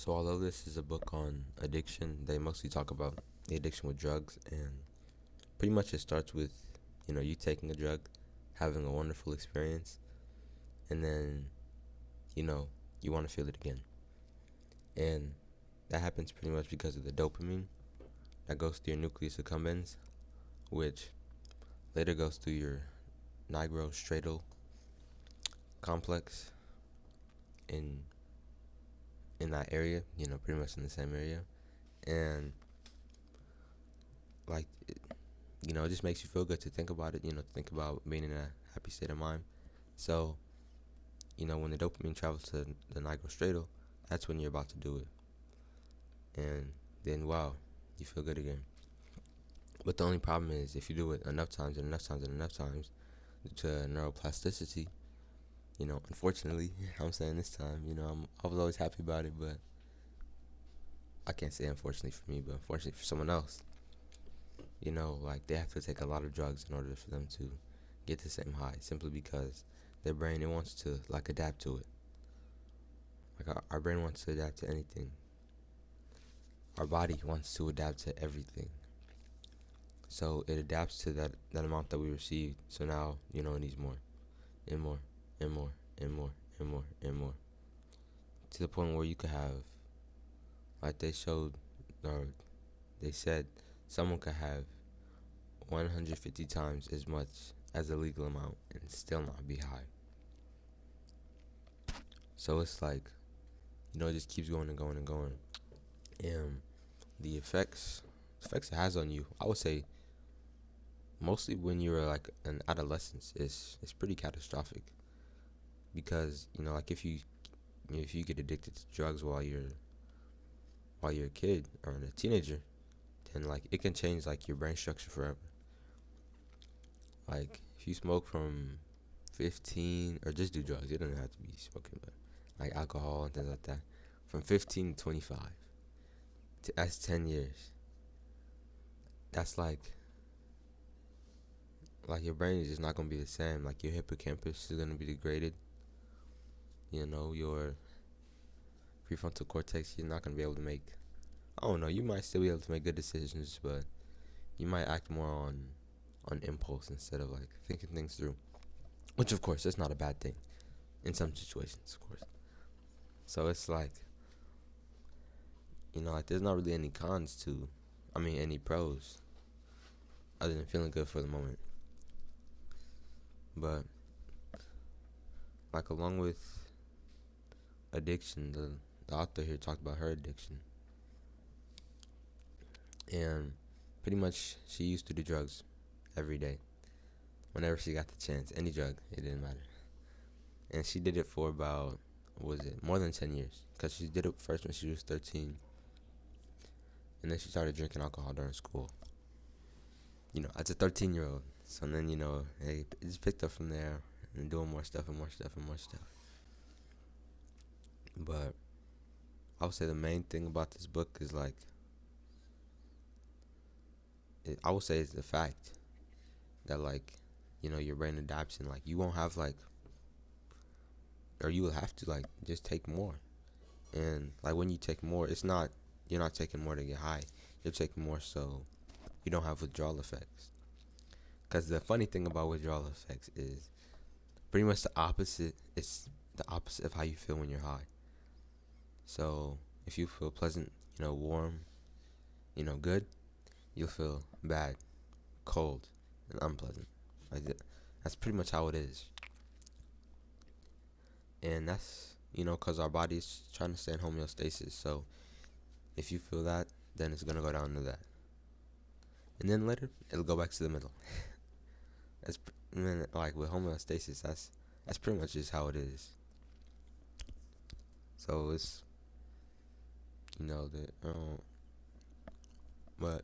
So although this is a book on addiction, they mostly talk about the addiction with drugs, and pretty much it starts with, you taking a drug, having a wonderful experience, and then, you know, you want to feel it again. And that happens pretty much because of the dopamine that goes through your nucleus accumbens, which later goes through your nigrostriatal complex in that area, pretty much in the same area. And like it just makes you feel good to think about it, to think about being in a happy state of mind. So, when the dopamine travels to the nigrostriatal, that's when you're about to do it. And then, wow, you feel good again. But the only problem is if you do it enough times and enough times and enough times, due to neuroplasticity, unfortunately, I'm saying this time, I was always happy about it, but I can't say unfortunately for me, but unfortunately for someone else, like they have to take a lot of drugs in order for them to get the same high, simply because their brain, it wants to like adapt to it. Like our brain wants to adapt to anything. Our body wants to adapt to everything. So it adapts to that amount that we received. So now, it needs more and more and more and more and more and more. To the point where you could have, like they showed, or they said, someone could have 150 times as much as the legal amount and still not be high. So it's like, it just keeps going and going and going. And the effects it has on you, I would say, mostly when you're like an adolescent, it's pretty catastrophic. Because like if you get addicted to drugs while you're a kid or a teenager, then like it can change like your brain structure forever. Like if you smoke from 15, or just do drugs, it doesn't have to be smoking, but like alcohol and things like that, from 15 to 25, that's 10 years. That's like your brain is just not gonna be the same. Like your hippocampus is gonna be degraded. Your prefrontal cortex, you're not gonna be able to make. I don't know. You might still be able to make good decisions, but you might act more on impulse instead of like thinking things through. Which, of course, is not a bad thing in some situations, of course. So it's like there's not really any cons to, any pros other than feeling good for the moment. But like along with addiction, the author here talked about her addiction, and pretty much she used to do drugs every day whenever she got the chance. Any drug, it didn't matter. And she did it for about, what was it, more than 10 years, because she did it first when she was 13, and then she started drinking alcohol during school, as a 13-year-old. So then, it just picked up from there and doing more stuff and more stuff and more stuff. But I would say the main thing about this book is like, I would say it's the fact that like, your brain adapts, and like you won't have like, or you will have to like just take more. And like when you take more, you're not taking more to get high. You're taking more so you don't have withdrawal effects. Because the funny thing about withdrawal effects is pretty much the opposite. It's the opposite of how you feel when you're high. So if you feel pleasant, warm, good, you'll feel bad, cold, and unpleasant. Like that's pretty much how it is. And that's, because our body's trying to stay in homeostasis. So if you feel that, then it's going to go down to that. And then later, it'll go back to the middle. That's, like with homeostasis, that's pretty much just how it is. So it's, but,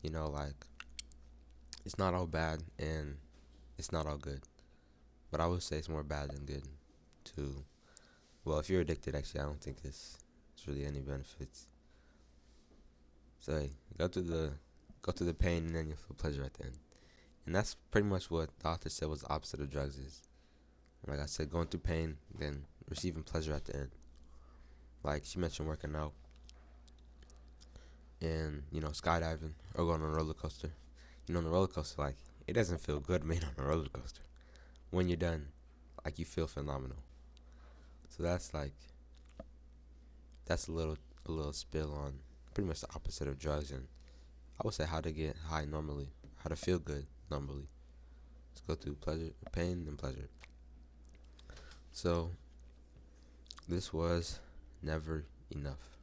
like, it's not all bad and it's not all good. But I would say it's more bad than good to, well, if you're addicted, actually, I don't think it's really any benefits. So, hey, go through the pain, and then you'll feel pleasure at the end. And that's pretty much what the author said was the opposite of drugs is. Like I said, going through pain, then receiving pleasure at the end. Like she mentioned working out and skydiving or going on a roller coaster. On the roller coaster, like it doesn't feel good being on a roller coaster. When you're done, like you feel phenomenal. So that's a little spill on pretty much the opposite of drugs, and I would say how to get high normally, how to feel good normally. Let's go through pleasure, pain, and pleasure. So this was never enough.